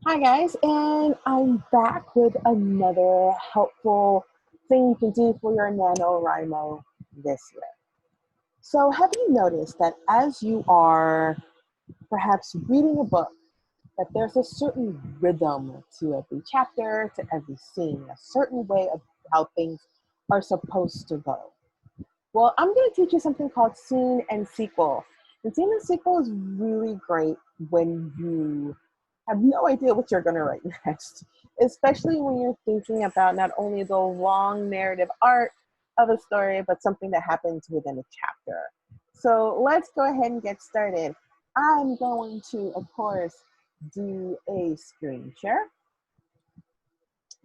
Hi guys, and I'm back with another helpful thing you can do for your NaNoWriMo this year. So have you noticed that as you are perhaps reading a book, that there's a certain rhythm to every chapter, to every scene, a certain way of how things are supposed to go? Well, I'm going to teach you something called scene and sequel. And scene and sequel is really great when you have no idea what you're going to write next, especially when you're thinking about not only the long narrative arc of a story, but something that happens within a chapter. So let's go ahead and get started. I'm going to, of course, do a screen share,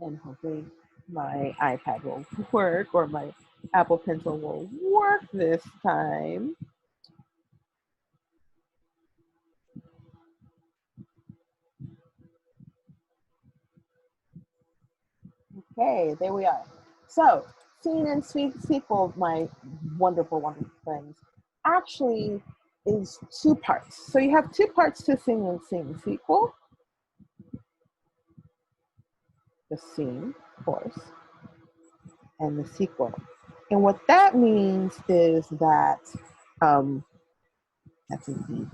and hopefully my iPad will work or my Apple Pencil will work this time. Okay, there we are. So, scene and sequel, my wonderful, wonderful friends, actually is two parts. So you have two parts to scene and sequel. The scene, of course, and the sequel. And what that means is that, that's indeed.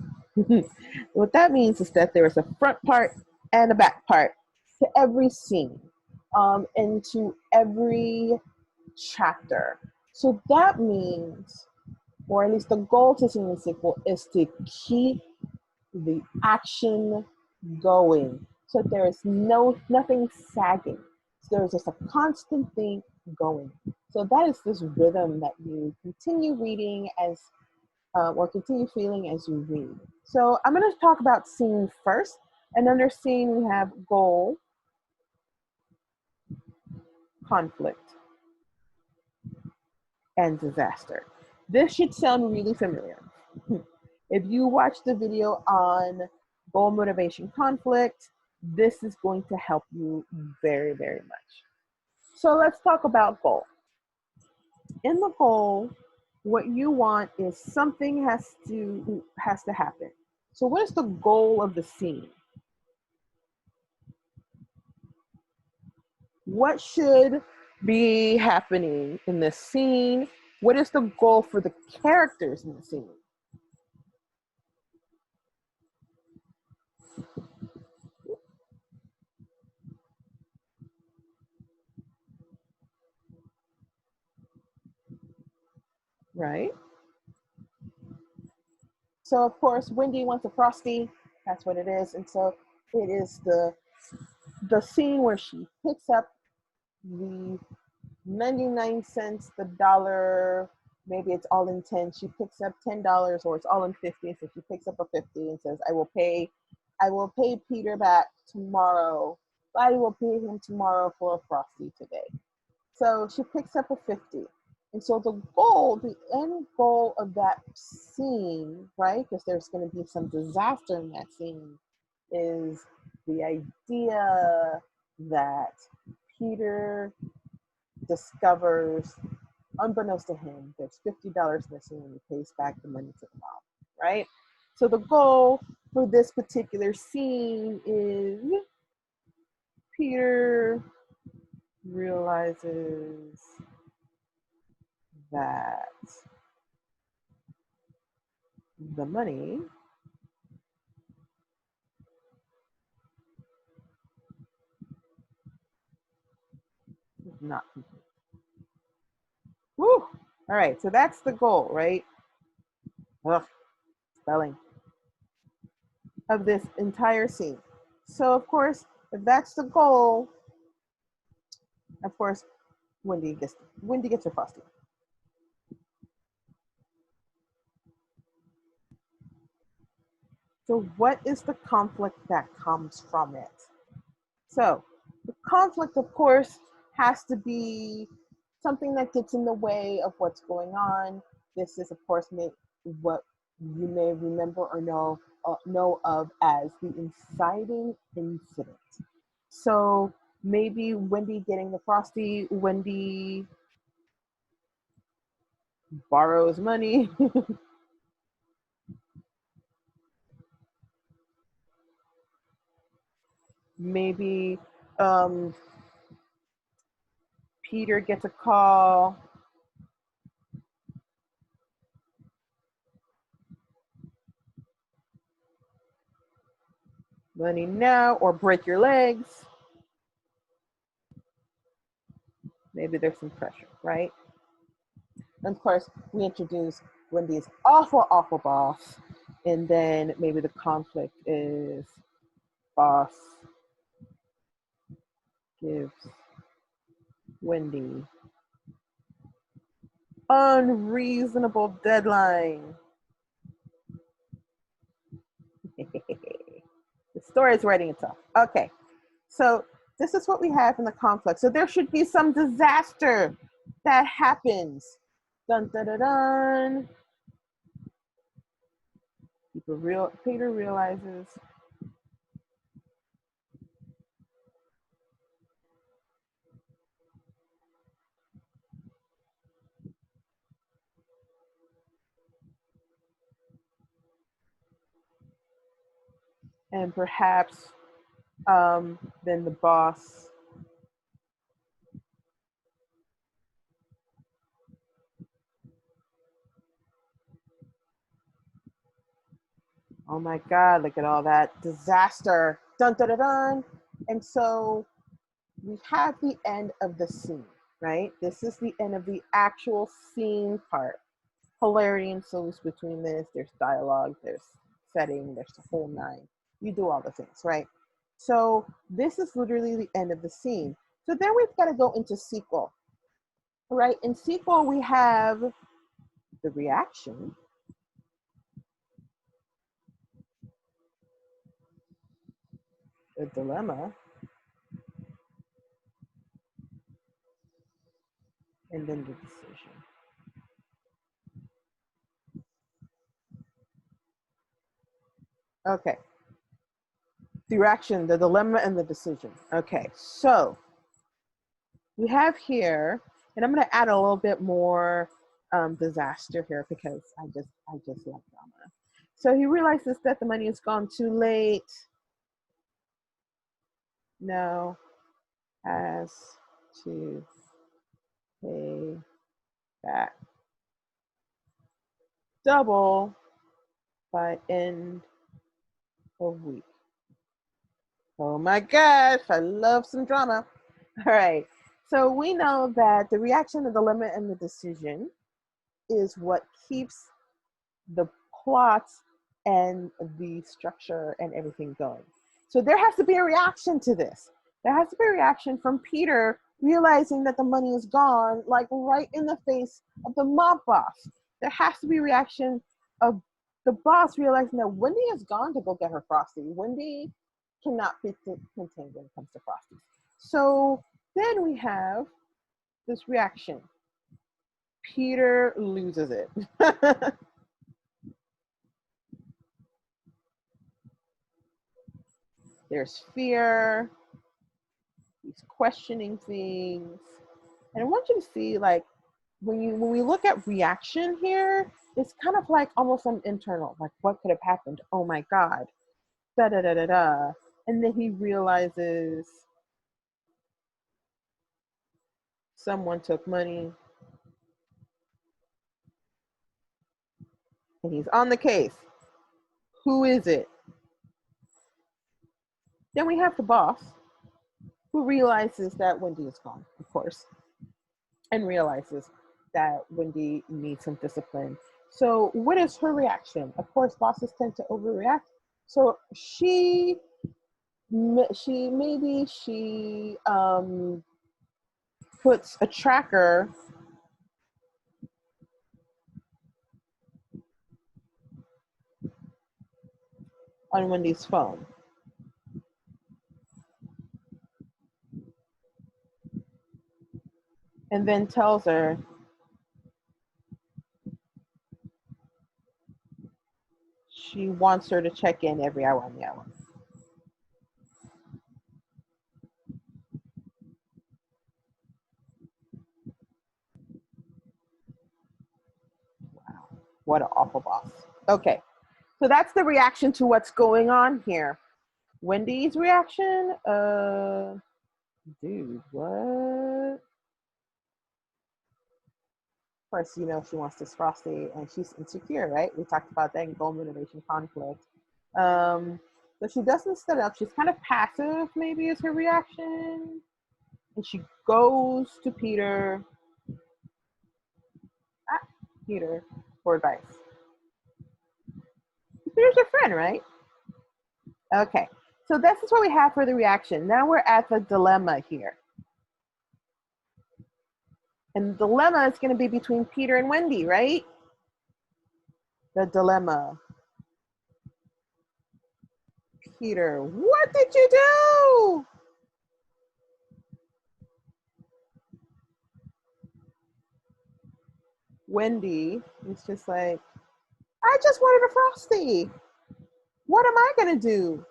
What that means is that there is a front part and a back part to every scene, and to every chapter. So that means, or at least the goal to scene and sequel, is to keep the action going. So there is nothing sagging. So there's just a constant thing going. So that is this rhythm that you continue reading as, or continue feeling as you read. So I'm going to talk about scene first. And under scene, we have goal, conflict, and disaster. This should sound really familiar. If you watch the video on goal, motivation, conflict, this is going to help you very, very much. So let's talk about goal. In the goal, what you want is something has to happen. So what is the goal of the scene? What should be happening in the scene? What is the goal for the characters in the scene? Right? So of course, Wendy wants a Frosty. That's what it is. And so it is the scene where she picks up the 99 cents, the dollar, maybe it's all in 10. She picks up $10 or it's all in 50. So she picks up a 50 and says, I will pay Peter back tomorrow. I will pay him tomorrow for a Frosty today. So she picks up a 50. And so the end goal of that scene, right? Because there's going to be some disaster in that scene, is the idea that Peter discovers, unbeknownst to him, there's $50 missing and he pays back the money to the mom, right? So the goal for this particular scene is Peter realizes that the money is not complete. Woo! All right, so that's the goal, right? Ugh, spelling of this entire scene. So of course, if that's the goal, of course, Wendy gets her Frosty. So what is the conflict that comes from it? So the conflict, of course, has to be something that gets in the way of what's going on. This is, of course, what you may remember or know of as the inciting incident. So maybe Wendy getting the Frosty, Wendy borrows money. Maybe um, Peter gets a call. Money now or break your legs. Maybe there's some pressure, right? And of course, we introduce Wendy's awful, awful boss. And then maybe the conflict is boss gives Wendy unreasonable deadline. The story is writing itself. Okay, so this is what we have in the conflict. So there should be some disaster that happens. Dun dun dun dun. Peter realizes and perhaps then the boss oh my God, look at all that disaster. Dun dun dun dun. And so we have the end of the scene, right? This is the end of the actual scene part. Hilarity ensues between this. There's dialogue, there's setting, there's the whole nine. You do all the things, right? So this is literally the end of the scene. So then we've got to go into sequel, right? In sequel, we have the reaction, the dilemma, and then the decision. Okay. The reaction, the dilemma, and the decision. Okay, so we have here, and I'm going to add a little bit more disaster here because I just love drama. So he realizes that the money has gone too late. Now has to pay back double by end of week. Oh my gosh, I love some drama. All right, so we know that the reaction, the dilemma, and the decision is what keeps the plot and the structure and everything going. So there has to be a reaction to this. There has to be a reaction from Peter realizing that the money is gone, like right in the face of the mob boss. There has to be a reaction of the boss realizing that Wendy has gone to go get her Frosty. Wendy cannot be contained when it comes to Frosty. So then we have this reaction. Peter loses it. There's fear. He's questioning things. And I want you to see, like, when we look at reaction here, it's kind of like almost an internal, like what could have happened? Oh my God. Da da da da da. And then he realizes someone took money and he's on the case. Who is it? Then we have the boss who realizes that Wendy is gone, of course, and realizes that Wendy needs some discipline. So what is her reaction? Of course, bosses tend to overreact. So she puts a tracker on Wendy's phone. And then tells her she wants her to check in every hour on the hour. Wow, what an awful boss. Okay, so that's the reaction to what's going on here. Wendy's reaction, dude, what? Of course, you know, she wants this Frosty and she's insecure, right? We talked about that in goal motivation conflict. So she doesn't set up. She's kind of passive, maybe, is her reaction. And she goes to Peter, Peter, for advice. Peter's your friend, right? Okay, so this is what we have for the reaction. Now we're at the dilemma here. And the dilemma is going to be between Peter and Wendy, right? The dilemma. Peter, what did you do? Wendy is just like, I just wanted a Frosty. What am I going to do?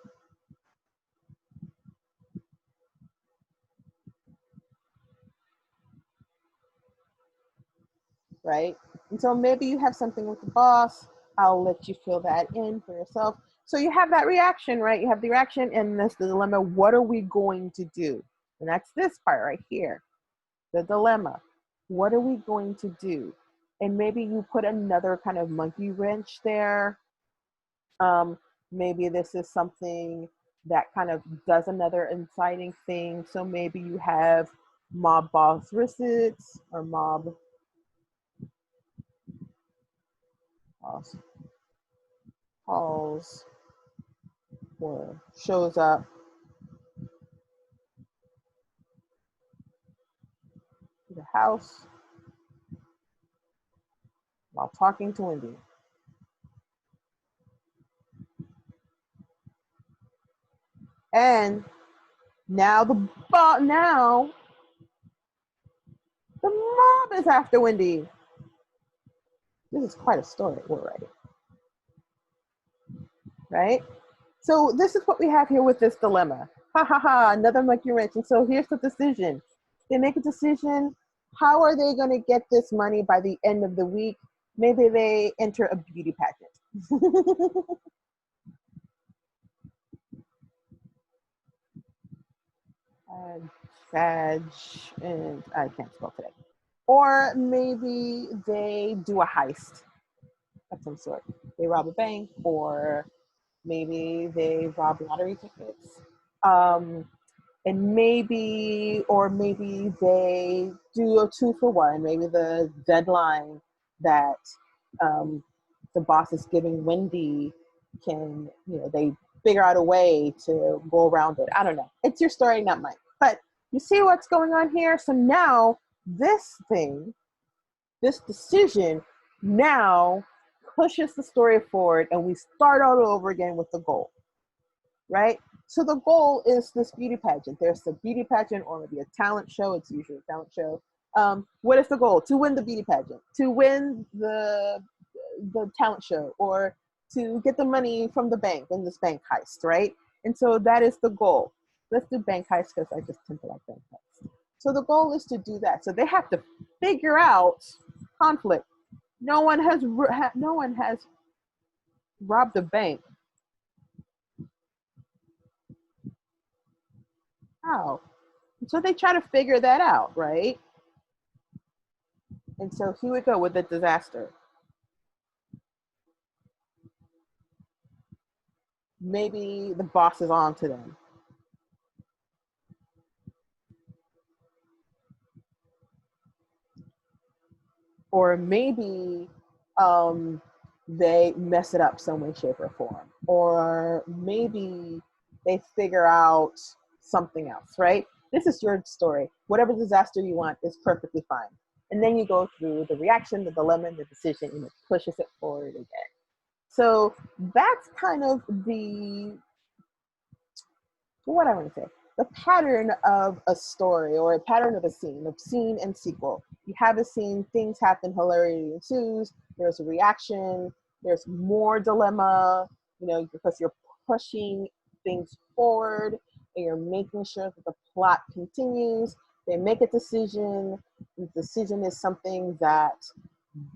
Right? And so maybe you have something with the boss. I'll let you fill that in for yourself. So you have that reaction, right? You have the reaction and this dilemma. What are we going to do? And that's this part right here. The dilemma. What are we going to do? And maybe you put another kind of monkey wrench there. Maybe this is something that kind of does another inciting thing. So maybe you have mob boss visits or mob boss calls or shows up to the house while talking to Wendy. And now the mob is after Wendy. This is quite a story we're writing, right? So this is what we have here with this dilemma. Ha ha ha, another monkey wrench. And so here's the decision. They make a decision. How are they going to get this money by the end of the week? Maybe they enter a beauty pageant. Sag, and I can't spell today. Or maybe they do a heist of some sort. They rob a bank, or maybe they rob lottery tickets. And maybe they do a 2-for-1. Maybe the deadline that the boss is giving Wendy can, you know, they figure out a way to go around it. I don't know. It's your story, not mine. But you see what's going on here? So now this thing, this decision now pushes the story forward and we start all over again with the goal, right? So the goal is this beauty pageant. There's the beauty pageant or maybe a talent show. It's usually a talent show. What is the goal? To win the beauty pageant, to win the talent show, or to get the money from the bank in this bank heist, right? And so that is the goal. Let's do bank heist because I just tend to like bank heist. So the goal is to do that. So they have to figure out conflict. No one has robbed the bank. How? So they try to figure that out, right? And so here we go with the disaster. Maybe the boss is on to them. Or maybe they mess it up some way, shape, or form. Or maybe they figure out something else, right? This is your story. Whatever disaster you want is perfectly fine. And then you go through the reaction, the dilemma, the decision, and it pushes it forward again. So that's kind of what I want to say, the pattern of a story or a pattern of scene and sequel. You have a scene, things happen, hilarity ensues, there's a reaction, there's more dilemma, you know, because you're pushing things forward and you're making sure that the plot continues. They make a decision. The decision is something that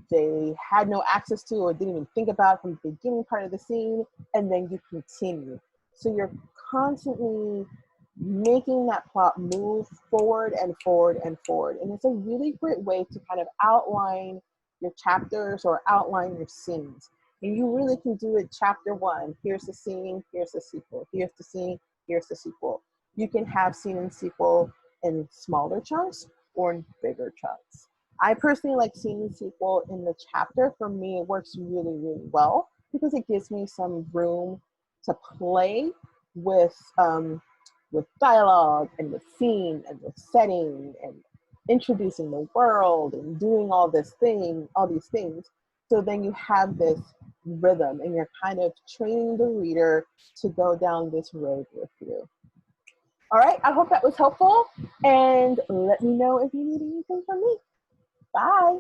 they had no access to or didn't even think about from the beginning part of the scene, and then you continue. So you're constantly making that plot move forward and forward and forward. And it's a really great way to kind of outline your chapters or outline your scenes. And you really can do it chapter one. Here's the scene, here's the sequel. Here's the scene, here's the sequel. You can have scene and sequel in smaller chunks or in bigger chunks. I personally like scene and sequel in the chapter. For me, it works really, really well because it gives me some room to play with dialogue and with scene and with setting and introducing the world and doing all these things. So then you have this rhythm and you're kind of training the reader to go down this road with you. All right, I hope that was helpful, and let me know if you need anything from me. Bye.